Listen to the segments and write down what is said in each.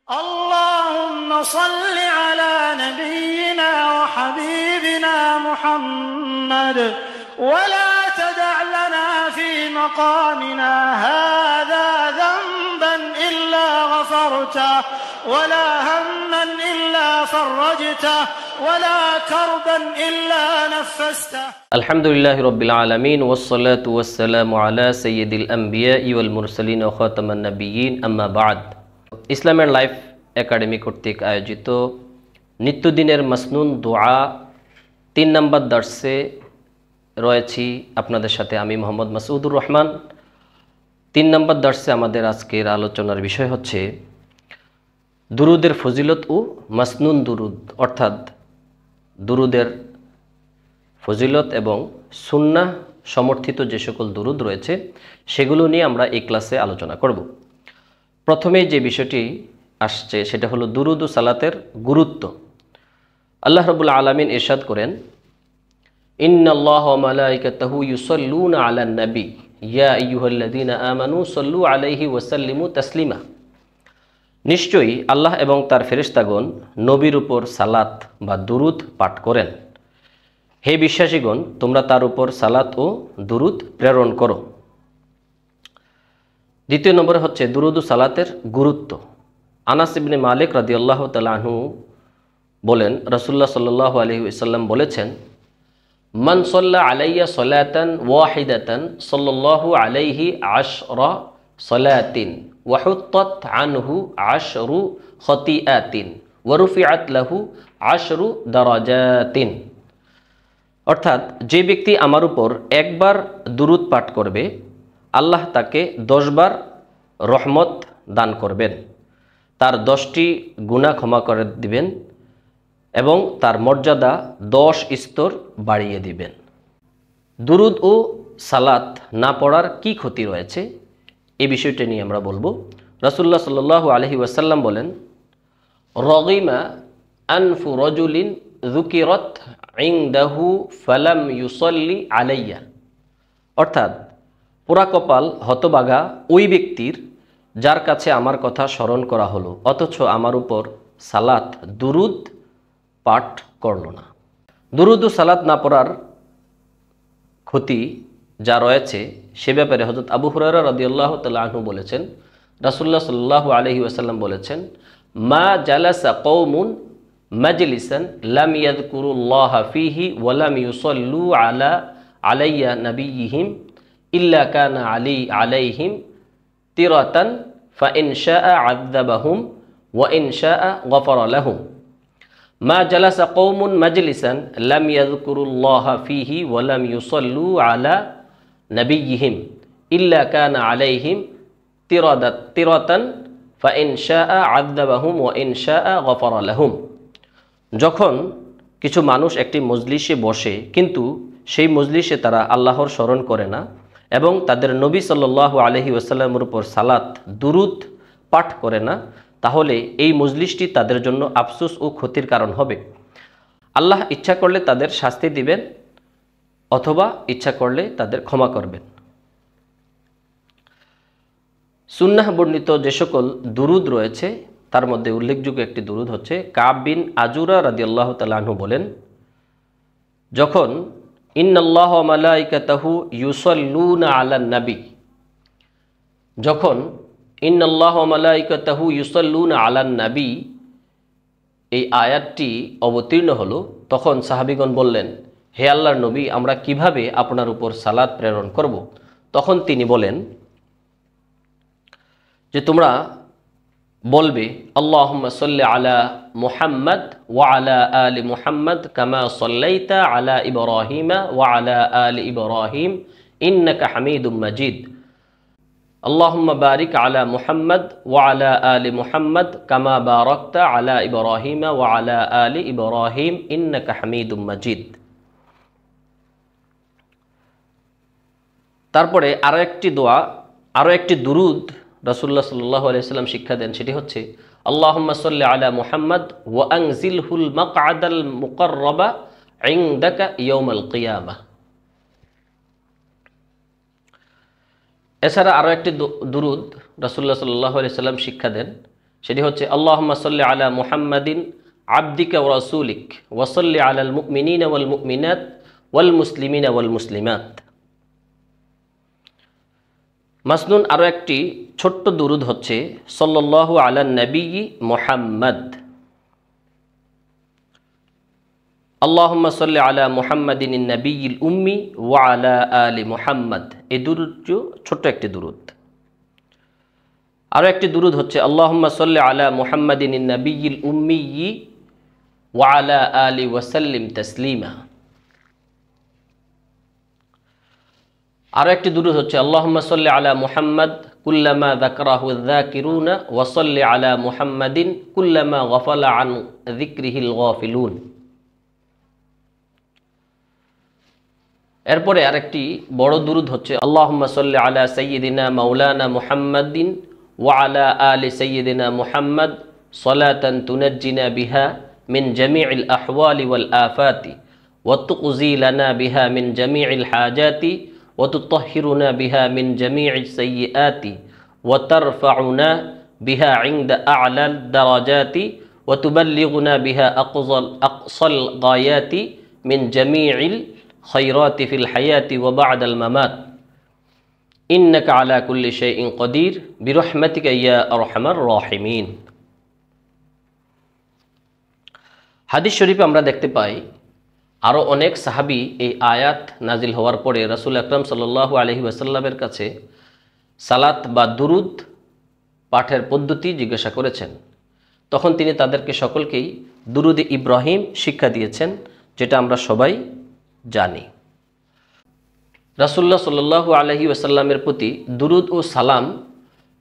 اللهم صل على نبينا وحبيبنا محمد ولا تدع لنا في مقامنا هذا ذنبا إلا غفرته ولا هما إلا فرجته ولا كربا إلا نفسته. الحمد لله رب العالمين والصلاة والسلام على سيد الأنبياء والمرسلين وخاتم النبيين أما بعد. ইসলামের life academy কর্তৃক আয়োজিত নিত্যদিনের মাসনুন দোয়া 3 নম্বর দর্শে রয়েছি আপনাদের সাথে আমি মোহাম্মদ মাসউদুর রহমান। 3 নম্বর দর্শে আমাদের আজকের আলোচনার বিষয় হচ্ছে দুরুদের ফজিলত ও মাসনুন দুরুদ, অর্থাৎ দুরুদের ফজিলত এবং সুন্নাহ সমর্থিত যে সকল দুরুদ রয়েছে সেগুলো নিয়ে আমরা এই ক্লাসে আলোচনা করব। প্রথমে যে বিষয়টি আসছে সেটা হলো দুরুদ ও সালাতের গুরুত্ব। আল্লাহ রাব্বুল আলামিন ইরশাদ করেন, ইন্নাল্লাহা ওয়া মালাইকাতাহু ইউসাল্লুনা আলান নবী ইয়া আইয়ুহাল্লাযীনা আমানু সাল্লু আলাইহি ওয়া সাল্লিমু তাসলিমা। নিশ্চয়ই আল্লাহ এবং তার ফেরেশতাগণ নবীর উপর সালাত বা দুরুদ পাঠ করেন। হে বিশ্বাসীগণ, তোমরা তার উপর সালাত ও দুরুদ প্রেরণ করো। দ্বিতীয় নম্বরে হচ্ছে দুরুদ ও সালাতের গুরুত্ব। আনাস ইবনে মালিক রাদিয়াল্লাহু তাআলা আনহু বলেন, রাসূলুল্লাহ সাল্লাল্লাহু আলাইহি ওয়াসাল্লাম বলেছেন, মান সাল্লা আলাইয়া সালাতান ওয়াহিদাতান সাল্লাল্লাহু আলাইহি আশরা সালাতিন ওয়া হুত্তাত আনহু আশরু খতিআতিন ওয়া রুফিআত লাহু আশরু দারাজাতিন। অর্থাৎ যে ব্যক্তি আমার উপর একবার দুরুদ পাঠ করবে, আল্লাহ তাকে 10 বার রহমত দান করবেন, তার 10টি গুনাহ ক্ষমা করে দিবেন এবং তার মর্যাদা 10 স্তর বাড়িয়ে দিবেন। দুরুদ ও সালাত না পড়ার কি ক্ষতি রয়েছে এই বিষয়টা নিয়ে আমরা বলবো। রাসূলুল্লাহ সাল্লাল্লাহু আলাইহি ওয়াসাল্লাম বলেন, রগিমা আনফু রাজুলিন যুকিরাত ইনদাহু ফালাম ইউসাল্লি আলাইয়া। অর্থাৎ পোড়া কপাল হতবাগা ওই ব্যক্তির যার কাছে আমার কথা স্মরণ করা হলো অথচ আমার উপর সালাত দুরুদ পাঠ করল না। দুরুদ ও সালাত না পড়ার ক্ষতি যা রয়েছে সে ব্যাপারে হযরত আবু হুরায়রা রাদিয়াল্লাহু তাআলা আনহু বলেছেন, রাসূলুল্লাহ সাল্লাল্লাহু আলাইহি ওয়াসাল্লাম বলেছেন, মা জালাসা কওমুন মাজলিসান লাম ইয়াযকুরুল্লাহা ফীহি ওয়া লাম ইউসাল্লু আলাইয়া নাবিয়্যিহিম ইল্লা কানা আলাইহিম তিরাতান ফাইন শাআ আযাবাহুম ওয়া ইন শাআ গফারা লাহুম। মা জালাসা কওমুন মাজলিসান লাম ইয়াযকুরুল্লাহা ফীহি ওয়া লাম ইউসাল্লু আলা নাবিয়্যিহিম ইল্লা কানা আলাইহিম তিরাতান ফাইন শাআ আযাবাহুম ওয়া ইন শাআ গফারা লাহুম। যখন কিছু মানুষ একটি মজলিসে বসে কিন্তু সেই মজলিসে তারা আল্লাহর স্মরণ করে না এবং তাদের নবী সাল্লাল্লাহু আলাইহি ওয়াসাল্লামের উপর সালাত দুরুদ পাঠ করে না, তাহলে এই মজলিসটি তাদের জন্য আফসোস ও ক্ষতির কারণ হবে। আল্লাহ ইচ্ছা করলে তাদের শাস্তি দিবেন অথবা ইচ্ছা করলে তাদের ক্ষমা করবেন। সুন্নাহ বর্ণিত যে সকল দুরুদ রয়েছে তার মধ্যে উল্লেখযোগ্য একটি দুরুদ হচ্ছে কাব বিন আজুরা রাদিয়াল্লাহু তাআলা আনহু বলেন, যখন ইন্নাল্লাহা ওয়া মালাইকাতাহু ইউসাল্লুনা আলান নবী, যখন ইন্নাল্লাহা ওয়া মালাইকাতাহু ইউসাল্লুনা আলান নবী এই আয়াতটি অবতীর্ণ হলো, তখন সাহাবীগণ বললেন, হে আল্লাহর নবী, আমরা কিভাবে আপনার উপর সালাত প্রেরণ করব? তখন তিনি বলেন যে তোমরা বলবে, আল্লাহুম্মা সাল্লি আলা মুহাম্মাদ ওয়া আলা আলি মুহাম্মাদ কামা সাল্লাইতা আলা ইব্রাহিমা ওয়া আলা আলি ইব্রাহিম ইন্নাকা হামিদুম মাজিদ। আল্লাহুম্মা বারিক আলা মুহাম্মাদ ওয়া আলা আলি মুহাম্মাদ কামা বারাকতা আলা ইব্রাহিমা ওয়া আলা আলি ইব্রাহিম ইন্নাকা হামিদুম মাজিদ। তারপরে আরো একটি দুরুদ রাসূলুল্লাহ সাল্লাল্লাহু আলাইহি ওয়াসাল্লাম শিক্ষা দেন, সেটি হচ্ছে আল্লাহুম্মা সাল্লি আলা মুহাম্মাদ ওয়া আনজিলহুল মাকআদাল মুকাররাবা ইনদাকা ইয়াউমাল কিয়ামাহ। এছাড়া আরও একটি দুরুদ রাসূলুল্লাহ সাল্লাল্লাহু আলাইহি ওয়াসাল্লাম শিক্ষা দেন, সেটি হচ্ছে আল্লাহুম্মা সাল্লি আলা মুহাম্মাদিন আবদিকা ওয়া রাসূলিক ওয়া সাল্লি আলাল মুমিনিনা ওয়াল মুমিনাত ওয়াল মুসলিমিনা ওয়াল মুসলিমাত। মাসনুন আরও একটি ছোট্ট দুরুদ হচ্ছে সাল্লাল্লাহু আলান নবিয়্যি মুহাম্মদ। আল্লাহুম্মা সাল্লি আলা মুহাম্মাদিন নবিয়্যিল উম্মি ওয়া আলা আলি মুহাম্মদ। এই দুরুদটি ছোট্ট একটি দুরুদ। আরও একটি দুরুদ হচ্ছে আল্লাহুম্মা সাল্লি আলা মুহাম্মাদিন নবিয়্যিল উম্মি ওয়া আলা আলি ওয়া সাল্লিম তাসলিমা। আরও একটি দুরুদ হচ্ছে আল্লাহুম্মা সাল্লি আলা মুহাম্মদ কুল্লামা যাকারাহু যাকিরুনা ওয়া সাল্লি আলা মুহাম্মাদিন কুল্লামা গাফালা আন যিকরিহিল গাফিলুন। এরপরে আরেকটি বড় দুরুদ হচ্ছে আল্লাহুম্মা সাল্লি আলা সাইয়্যিদিনা মাওলানা মুহাম্মাদিন ওয়া আলা আলি সাইয়্যিদিনা মুহাম্মদ সালাতান তুনাজ্জিনা বিহা মিন জামিইল আহওয়ালি ওয়াল আফাতি ওয়া তুকজি লানা বিহা মিন জামিইল হাজাতি ওয়া তুতাহহিরুনা বিহা মিন জামিইস সাইয়্যাতি ওয়া তারফাউনা বিহা ইনদা আ'লাল দারাজাতি ওয়া তুবাল্লিগুনা বিহা আকসাল গায়াতি মিন জামিইল খায়রাতি ফিল হায়াতি ওয়া বা'দাল মামাত ইন্নাকা আলা কুল্লি শাইইন কাদির বিরহমাতিকা ইয়া আরহামার রাহিমিন। হাদিস শরীফে আমরা দেখতে পাই আরও অনেক সাহাবী এই আয়াত নাজিল হওয়ার পরে রাসূল আকরাম সাল্লাল্লাহু আলাইহি ওয়াসাল্লামের কাছে সালাত বা দুরুদ পাঠের পদ্ধতি জিজ্ঞাসা করেছেন। তখন তিনি তাদেরকে সকলকেই দুরুদ ইব্রাহিম শিক্ষা দিয়েছেন, যেটা আমরা সবাই জানি। রাসূলুল্লাহ সাল্লাল্লাহু আলাইহি ওয়াসাল্লামের প্রতি দুরুদ ও সালাম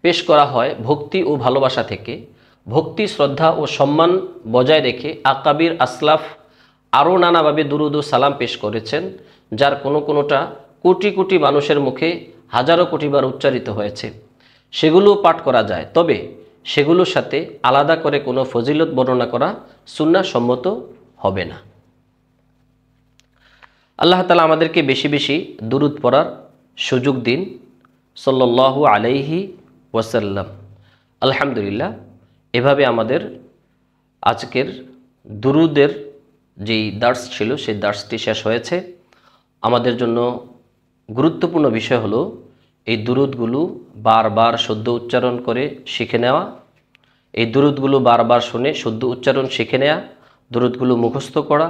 পেশ করা হয় ভক্তি ও ভালোবাসা থেকে। ভক্তি, শ্রদ্ধা ও সম্মান বজায় রেখে আকাবির আসলাফ আরও নানাভাবে দুরুদ ও সালাম পেশ করেছেন, যার কোনোটা কোটি কোটি মানুষের মুখে হাজারো কোটিবার উচ্চারিত হয়েছে। সেগুলো পাঠ করা যায়, তবে সেগুলোর সাথে আলাদা করে কোনো ফজিলত বর্ণনা করা সুন্নাহ সম্মত হবে না। আল্লাহ তাআলা আমাদেরকে বেশি বেশি দুরুদ পড়ার সুযোগ দিন। সাল্লাল্লাহু আলাইহি ওয়াসাল্লাম। আলহামদুলিল্লাহ, এভাবে আমাদের আজকের দুরুদের যেই দার্স ছিল সেই দার্সটি শেষ হয়েছে। আমাদের জন্য গুরুত্বপূর্ণ বিষয় হলো এই দুরুদগুলো বারবার শুদ্ধ উচ্চারণ করে শিখে নেওয়া, এই দুরুদগুলো বারবার শুনে শুদ্ধ উচ্চারণ শিখে নেওয়া, দুরুদগুলো মুখস্থ করা,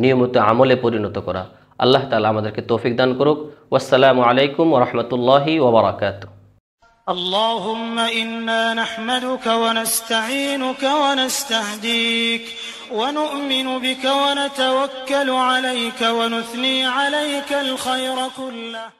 নিয়মিত আমলে পরিণত করা। আল্লাহ তাআলা আমাদেরকে তৌফিক দান করুক। ওয়াসসালামু আলাইকুম ওয়া রাহমাতুল্লাহি ওয়া বারাকাতুহু। اللهم إنا نحمدك ونستعينك ونستهديك ونؤمن بك ونتوكل عليك ونثني عليك الخير كله.